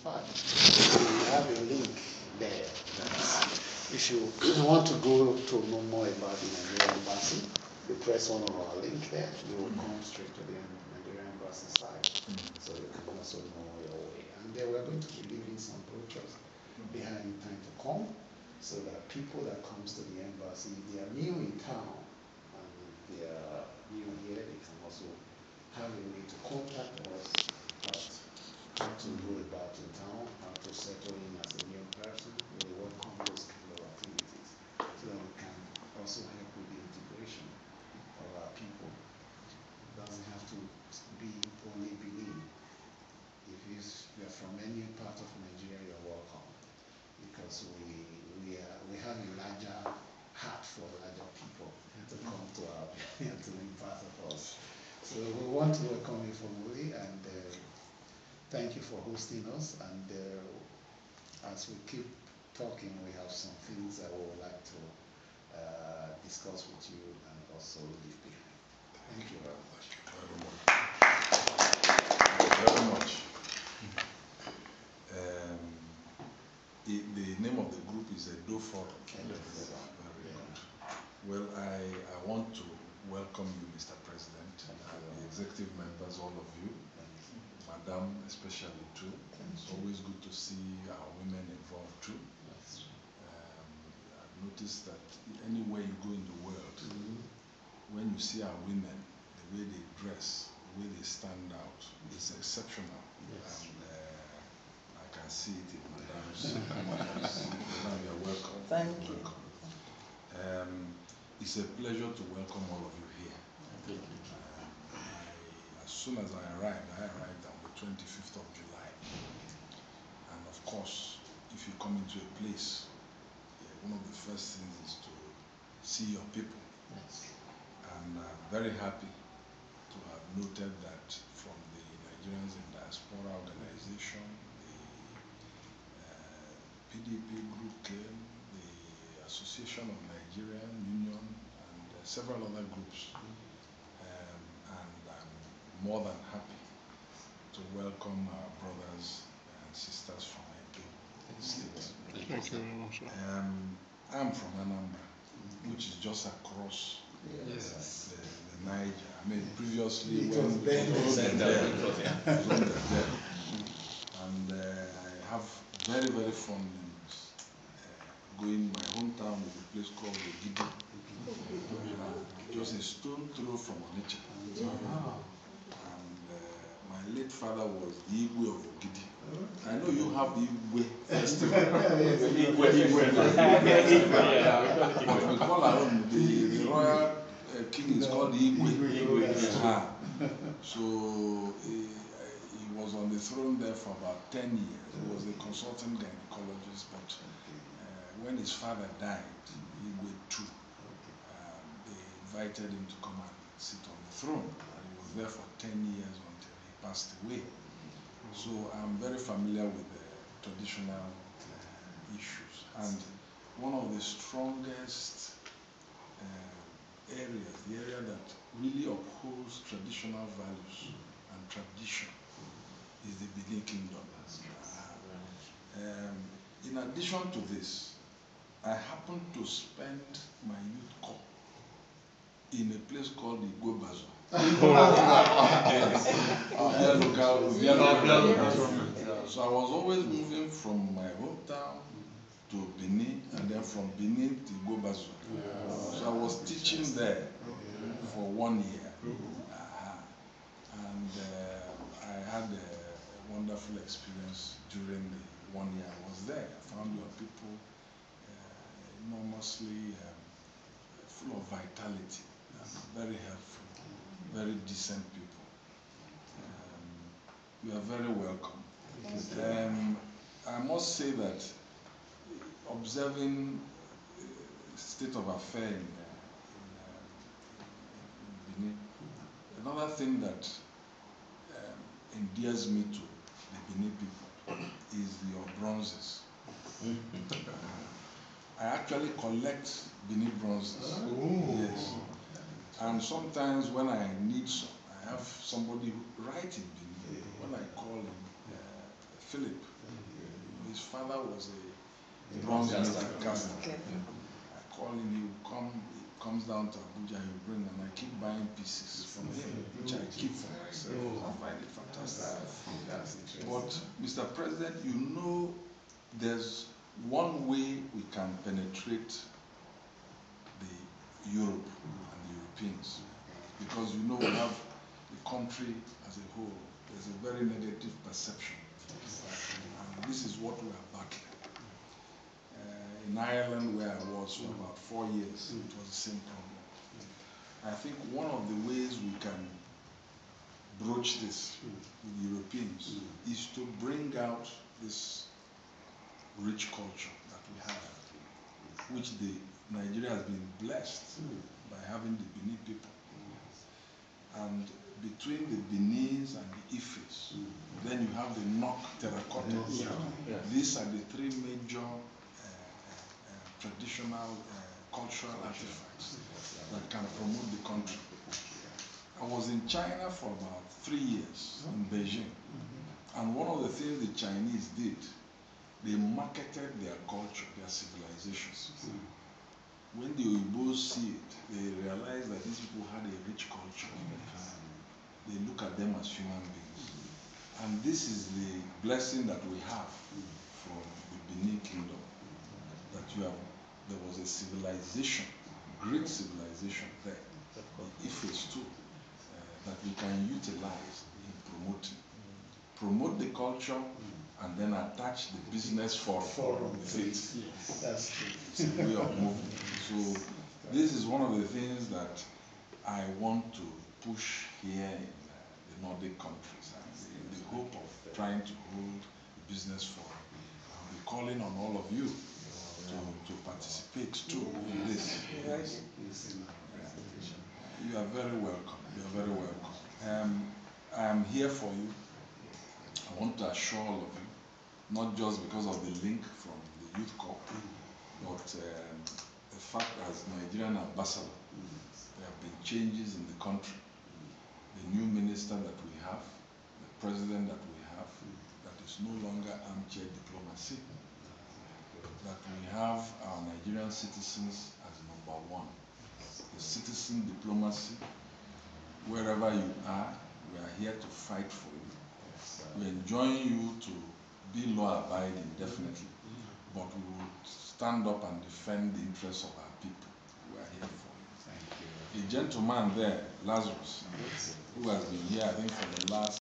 fact, we have a link there. If you want to go to know more about the Nigerian embassy, you press one of our link there, you will come straight to the Nigerian embassy site. So you can also know your way. And then we're going to be leaving some brochures behind in time to come, so that people that comes to the embassy, if they are new in town, and if they are new here, they can also have a way to contact us about how to go about in town, how to settle in as a new person. We welcome those kind of activities, so that we can also help with the integration of our people. It doesn't have to be only Benin. If you're from any part of Nigeria, you're welcome, because we have a larger heart for larger people to come to our to be part of us. So we want to welcome you formally, and thank you for hosting us. And as we keep talking, we have some things that we would like to discuss with you and also leave behind. Thank you very much. Thank you very much. The name of the group is Edo Forum. Very good. Well, I want to welcome you, Mr. President, and the executive members, all of you, Madam especially too. It's always good to see our women involved too. I've noticed that anywhere you go in the world, when you see our women, the way they dress, the way they stand out, it's exceptional. And I can see it in Madam's. Madam, you're welcome. Thank you. It's a pleasure to welcome all of you here. Thank you. As soon as I arrived on the 25th of July. And of course, if you come into a place, one of the first things is to see your people. Yes. And I'm very happy to have noted that from the Nigerians in Diaspora Organization, the PDP group came, the Association of Nigerian Union, and several other groups. And I'm more than happy to welcome our brothers and sisters from Edo State. Thank you very much, sir. I'm from Anambra, which is just across the Niger. I mean, previously it was there. And I have very, very fond memories. Going, my hometown is a place called Ogidi, just a stone throw from Onitsha. And my late father was the Igwe of Ogidi. I know you have the Igwe festival. But we call our own, the royal king is called the Igwe. So he was on the throne there for about 10 years. He was a consultant gynecologist, but when his father died, Igwe too, they invited him to come and sit on the throne. And he was there for 10 years until he passed away. So I'm very familiar with the traditional issues. And one of the strongest areas, the area that really upholds traditional values and tradition, is the Benin Kingdom. In addition to this, I happened to spend my youth corps in a place called the Igwe-Bazo. So I was always moving from my hometown to Benin, and then from Benin to Igwe-Bazo. So I was teaching there for 1 year. And I had a wonderful experience during the 1 year I was there. I found your people enormously full of vitality, very helpful, very decent people. You are very welcome. I must say that observing state of affairs in Benin, another thing that endears me to the Benin people is your bronzes. I actually collect Benin bronzes. Yes. And sometimes when I need some, I have somebody who writes in Benin. When I call him, Philip, his father was a bronze caster. I call him, he will come, he comes down to Abuja, he will bring, and I keep buying pieces from him, which I keep for myself. I find it fantastic. But, Mr. President, you know, there's one way we can penetrate the Europe and the Europeans, because you know we have the country as a whole, there's a very negative perception, and this is what we are battling. In Ireland, where I was for about 4 years, it was the same problem. I think one of the ways we can broach this with Europeans is to bring out this rich culture that we have, which Nigeria has been blessed by having the Benin people. And between the Benins and the Ifes, then you have the Nok terracottas. These are the three major traditional cultural artifacts that can promote the country. I was in China for about 3 years, in Beijing, and one of the things the Chinese did, they marketed their culture, their civilizations. When the Uyghurs see it, they realize that these people had a rich culture. They look at them as human beings. And this is the blessing that we have from the Benin Kingdom, that there was a civilization, great civilization there, the Ifes too, that we can utilize in promoting. Promote the culture and then attach the business forum with it. That's true. It's a way of moving. So this is one of the things that I want to push here in the Nordic countries, and in the hope of trying to hold the business forum. I'll be calling on all of you to participate too in this. You are very welcome. You are very welcome. I am here for you. I want to assure all of you, not just because of the link from the Youth Corps, but the fact as Nigerian ambassador, there have been changes in the country. The new minister that we have, the president that we have, that is no longer armchair diplomacy, that we have our Nigerian citizens as number one. The citizen diplomacy, wherever you are, we are here to fight for you. We enjoin you to be law-abiding, definitely, but we will stand up and defend the interests of our people. We are here for you. Thank you. A gentleman there, Lazarus, who has been here, I think, for the last